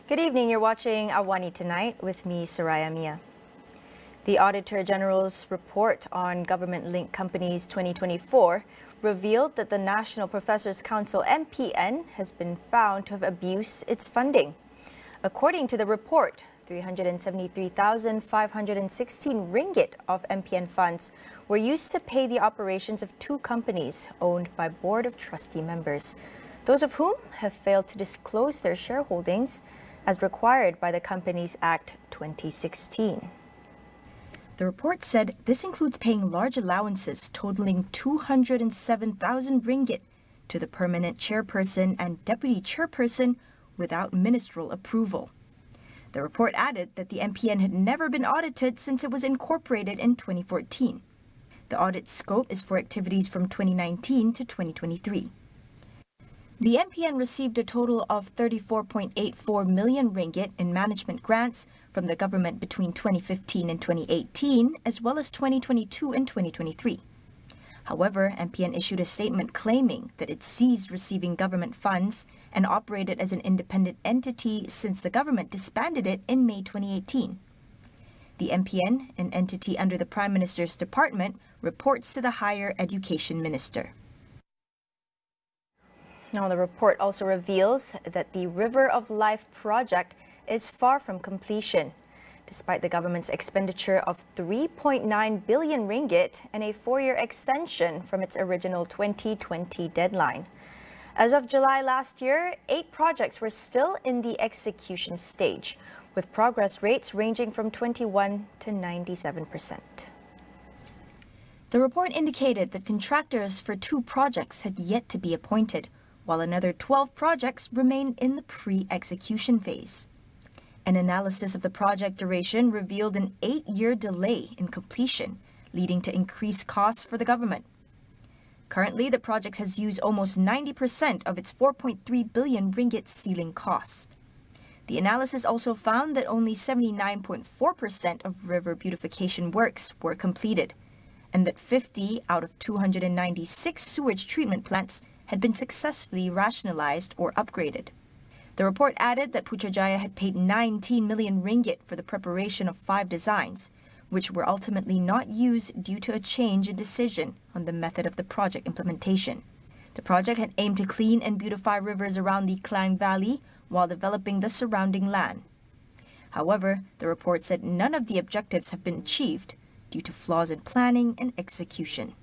Good evening. You're watching AWANI Tonight with me, Saraya Mia. The Auditor General's report on government-linked companies 2024 revealed that the National Professors Council (NPN) has been found to have abused its funding. According to the report, 373,516 ringgit of NPN funds were used to pay the operations of two companies owned by Board of Trustee members, those of whom have failed to disclose their shareholdings as required by the Companies Act 2016. The report said this includes paying large allowances totaling 207,000 ringgit to the permanent chairperson and deputy chairperson without ministerial approval. The report added that the NPN had never been audited since it was incorporated in 2014. The audit scope is for activities from 2019 to 2023. The NPN received a total of 34.84 million ringgit in management grants from the government between 2015 and 2018, as well as 2022 and 2023. However, NPN issued a statement claiming that it ceased receiving government funds and operated as an independent entity since the government disbanded it in May 2018. The NPN, an entity under the Prime Minister's department, reports to the Higher Education Minister. Now, the report also reveals that the River of Life project is far from completion, despite the government's expenditure of 3.9 billion ringgit and a 4-year extension from its original 2020 deadline. As of July last year, 8 projects were still in the execution stage, with progress rates ranging from 21% to 97%. The report indicated that contractors for 2 projects had yet to be appointed, while another 12 projects remain in the pre-execution phase. An analysis of the project duration revealed an 8-year delay in completion, leading to increased costs for the government. Currently, the project has used almost 90% of its 4.3 billion ringgit ceiling cost. The analysis also found that only 79.4% of river beautification works were completed, and that 50 out of 296 sewage treatment plants had been successfully rationalized or upgraded. The report added that Putrajaya had paid 19 million ringgit for the preparation of 5 designs, which were ultimately not used due to a change in decision on the method of the project implementation. The project had aimed to clean and beautify rivers around the Klang Valley while developing the surrounding land. However, the report said none of the objectives have been achieved due to flaws in planning and execution.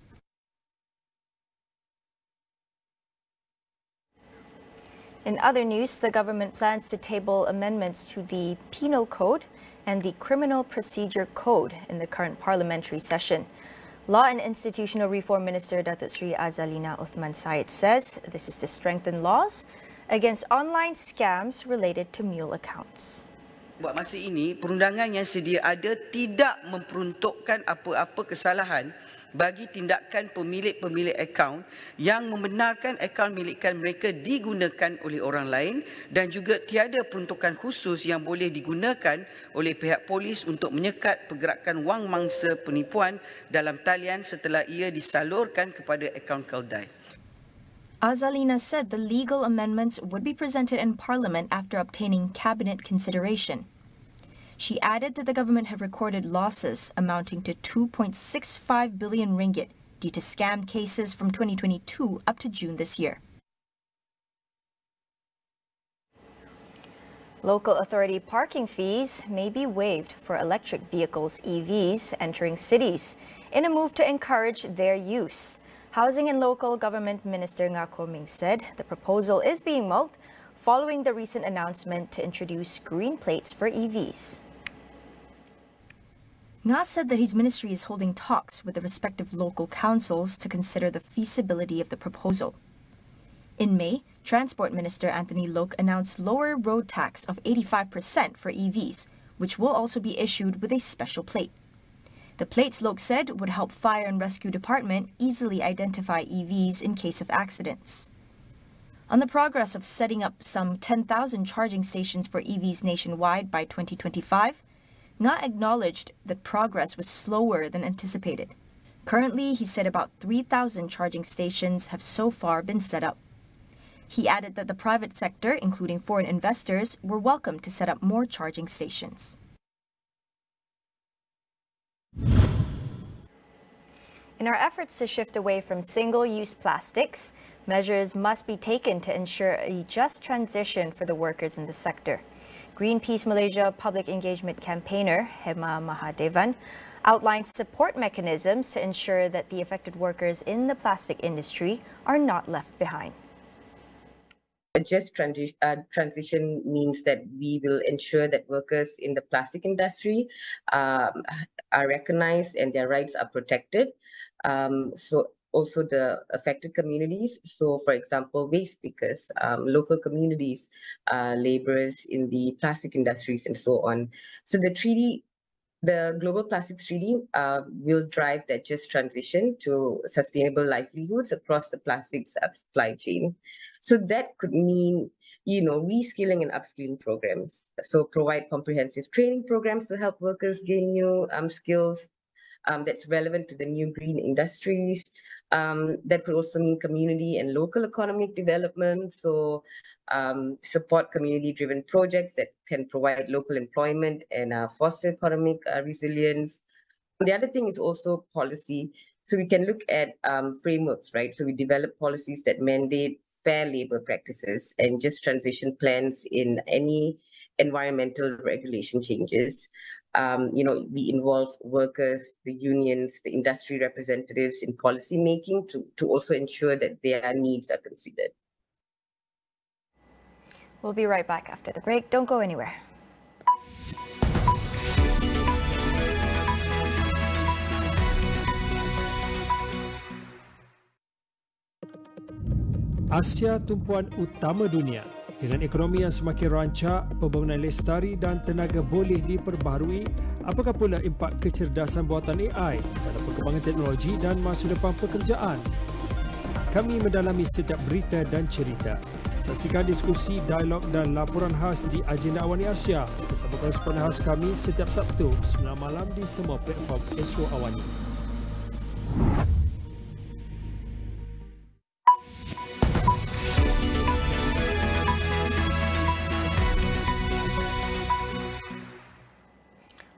In other news, the government plans to table amendments to the Penal Code and the Criminal Procedure Code in the current parliamentary session. Law and Institutional Reform Minister Datuk Sri Azalina Uthman Said says this is to strengthen laws against online scams related to mule accounts. Buat masa ini, perundangan yang sedia ada tidak memperuntukkan apa-apa kesalahan bagi tindakan pemilik-pemilik akaun yang membenarkan akaun milikan mereka digunakan oleh orang lain dan juga tiada peruntukan khusus yang boleh digunakan oleh pihak polis untuk menyekat pergerakan wang mangsa penipuan dalam talian setelah ia disalurkan kepada akaun keldai. Azalina said the legal amendments would be presented in Parliament after obtaining cabinet consideration. She added that the government had recorded losses amounting to 2.65 billion ringgit due to scam cases from 2022 up to June this year. Local authority parking fees may be waived for electric vehicles (EVs) entering cities in a move to encourage their use. Housing and Local Government Minister Ngako Ming said the proposal is being mulled following the recent announcement to introduce green plates for EVs. Nga said that his ministry is holding talks with the respective local councils to consider the feasibility of the proposal. In May, Transport Minister Anthony Loke announced lower road tax of 85% for EVs, which will also be issued with a special plate. The plates, Loke said, would help Fire and Rescue Department easily identify EVs in case of accidents. On the progress of setting up some 10,000 charging stations for EVs nationwide by 2025, Nga acknowledged that progress was slower than anticipated. Currently, he said about 3,000 charging stations have so far been set up. He added that the private sector, including foreign investors, were welcome to set up more charging stations. In our efforts to shift away from single-use plastics, measures must be taken to ensure a just transition for the workers in the sector. Greenpeace Malaysia public engagement campaigner Hema Mahadevan outlined support mechanisms to ensure that the affected workers in the plastic industry are not left behind. A just transition means that we will ensure that workers in the plastic industry are recognized and their rights are protected. So also the affected communities. So for example, waste pickers, local communities, laborers in the plastic industries and so on. So the Global Plastics Treaty will drive that just transition to sustainable livelihoods across the plastics supply chain. So that could mean, reskilling and upskilling programs. So provide comprehensive training programs to help workers gain new skills that's relevant to the new green industries. That could also mean community and local economic development. So support community-driven projects that can provide local employment and foster economic resilience. The other thing is also policy. So we can look at frameworks, right? So we develop policies that mandate fair labor practices and just transition plans in any environmental regulation changes. We involve workers, the unions, the industry representatives in policy making to also ensure that their needs are considered. We'll be right back after the break. Don't go anywhere. Asia tumpuan utama dunia. Dengan ekonomi yang semakin rancak, pembangunan lestari dan tenaga boleh diperbaharui, apakah pula impak kecerdasan buatan AI dalam perkembangan teknologi dan masa depan pekerjaan? Kami mendalami setiap berita dan cerita. Saksikan diskusi, dialog dan laporan khas di Agenda AWANI Asia bersama koresponden khas kami setiap Sabtu 9 malam di semua platform Astro AWANI.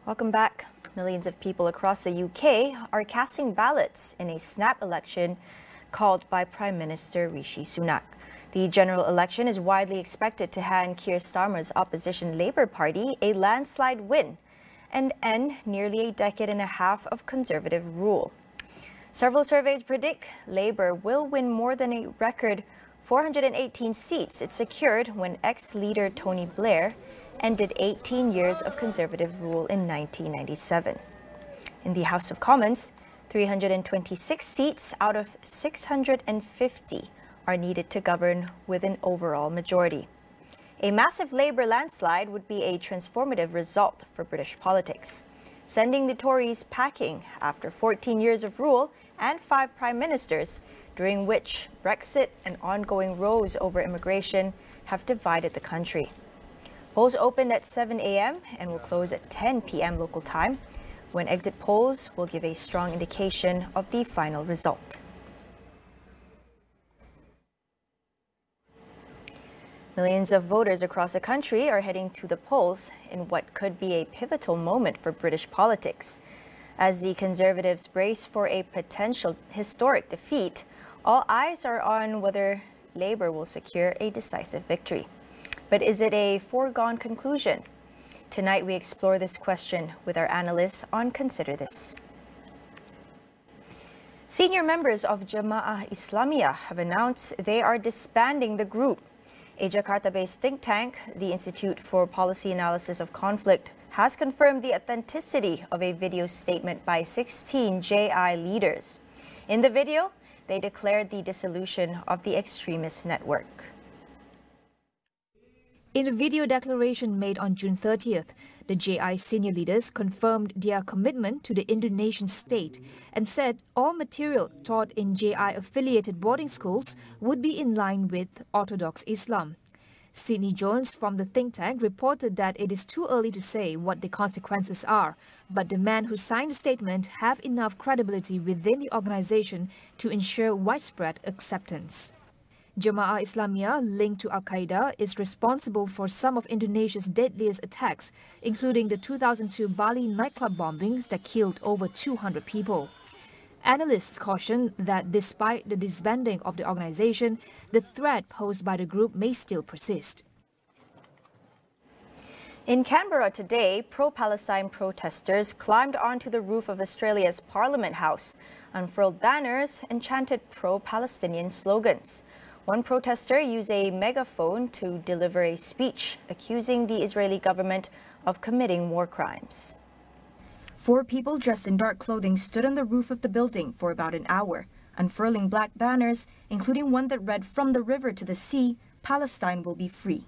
Welcome back. Millions of people across the UK are casting ballots in a snap election called by Prime Minister Rishi Sunak. The general election is widely expected to hand Keir Starmer's opposition Labour Party a landslide win and end nearly a decade and a half of Conservative rule. Several surveys predict Labour will win more than a record 418 seats it secured when ex-leader Tony Blair ended 18 years of Conservative rule in 1997. In the House of Commons, 326 seats out of 650 are needed to govern with an overall majority. A massive Labour landslide would be a transformative result for British politics, sending the Tories packing after 14 years of rule and 5 prime ministers, during which Brexit and ongoing rows over immigration have divided the country. Polls opened at 7 a.m. and will close at 10 p.m. local time, when exit polls will give a strong indication of the final result. Millions of voters across the country are heading to the polls in what could be a pivotal moment for British politics. As the Conservatives brace for a potential historic defeat, all eyes are on whether Labour will secure a decisive victory. But is it a foregone conclusion? Tonight we explore this question with our analysts on Consider This. Senior members of Jama'ah Islamiyah have announced they are disbanding the group. A Jakarta-based think tank, the Institute for Policy Analysis of Conflict, has confirmed the authenticity of a video statement by 16 JI leaders. In the video, they declared the dissolution of the extremist network. In a video declaration made on June 30th, the JI senior leaders confirmed their commitment to the Indonesian state and said all material taught in JI-affiliated boarding schools would be in line with Orthodox Islam. Sydney Jones from the think tank reported that it is too early to say what the consequences are, but the men who signed the statement have enough credibility within the organization to ensure widespread acceptance. Jemaah Islamiyah, linked to Al-Qaeda, is responsible for some of Indonesia's deadliest attacks, including the 2002 Bali nightclub bombings that killed over 200 people. Analysts caution that despite the disbanding of the organization, the threat posed by the group may still persist. In Canberra today, pro-Palestine protesters climbed onto the roof of Australia's Parliament House, unfurled banners and chanted pro-Palestinian slogans. One protester used a megaphone to deliver a speech accusing the Israeli government of committing war crimes. 4 people dressed in dark clothing stood on the roof of the building for about an hour, unfurling black banners, including one that read, "From the river to the sea, Palestine will be free."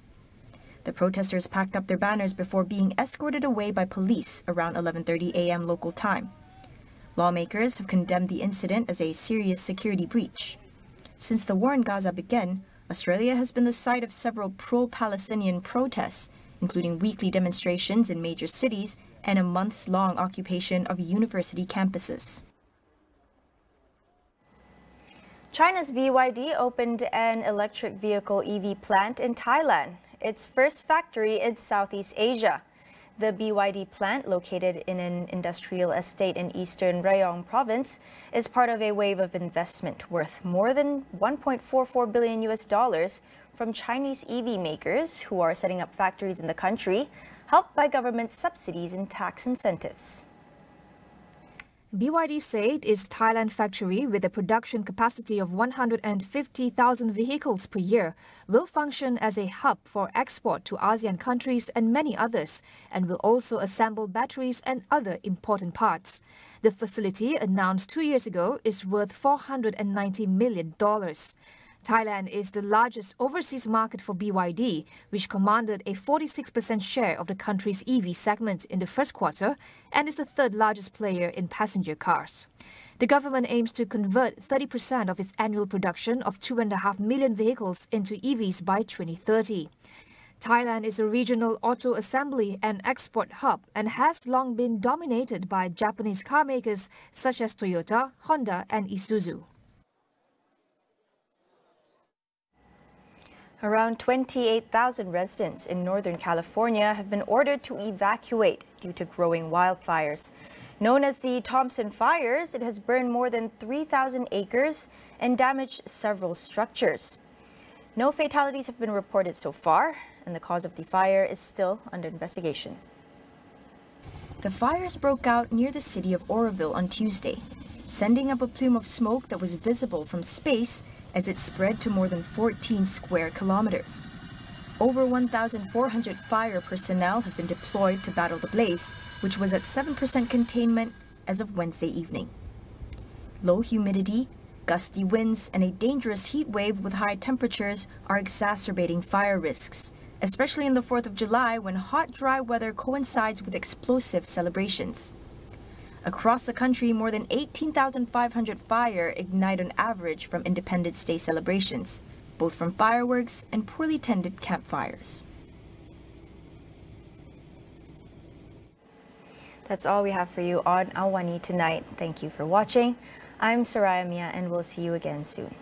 The protesters packed up their banners before being escorted away by police around 11:30 a.m. local time. Lawmakers have condemned the incident as a serious security breach. Since the war in Gaza began, Australia has been the site of several pro-Palestinian protests, including weekly demonstrations in major cities and a months-long occupation of university campuses. China's BYD opened an electric vehicle EV plant in Thailand, its first factory in Southeast Asia. The BYD plant, located in an industrial estate in eastern Rayong province, is part of a wave of investment worth more than $1.44 billion from Chinese EV makers who are setting up factories in the country, helped by government subsidies and tax incentives. BYD said its Thailand factory, with a production capacity of 150,000 vehicles per year, will function as a hub for export to ASEAN countries and many others, and will also assemble batteries and other important parts. The facility, announced 2 years ago, is worth $490 million. Thailand is the largest overseas market for BYD, which commanded a 46% share of the country's EV segment in the first quarter and is the third largest player in passenger cars. The government aims to convert 30% of its annual production of 2.5 million vehicles into EVs by 2030. Thailand is a regional auto assembly and export hub and has long been dominated by Japanese car makers such as Toyota, Honda and Isuzu. Around 28,000 residents in Northern California have been ordered to evacuate due to growing wildfires. Known as the Thompson Fires, it has burned more than 3,000 acres and damaged several structures. No fatalities have been reported so far, and the cause of the fire is still under investigation. The fires broke out near the city of Oroville on Tuesday, sending up a plume of smoke that was visible from space as it spread to more than 14 square kilometers. Over 1,400 fire personnel have been deployed to battle the blaze, which was at 7% containment as of Wednesday evening. Low humidity, gusty winds, and a dangerous heat wave with high temperatures are exacerbating fire risks, especially in the 4th of July when hot, dry weather coincides with explosive celebrations. Across the country, more than 18,500 fire ignite on average from Independence Day celebrations, both from fireworks and poorly tended campfires. That's all we have for you on AWANI tonight. Thank you for watching. I'm Saraya Mia, and we'll see you again soon.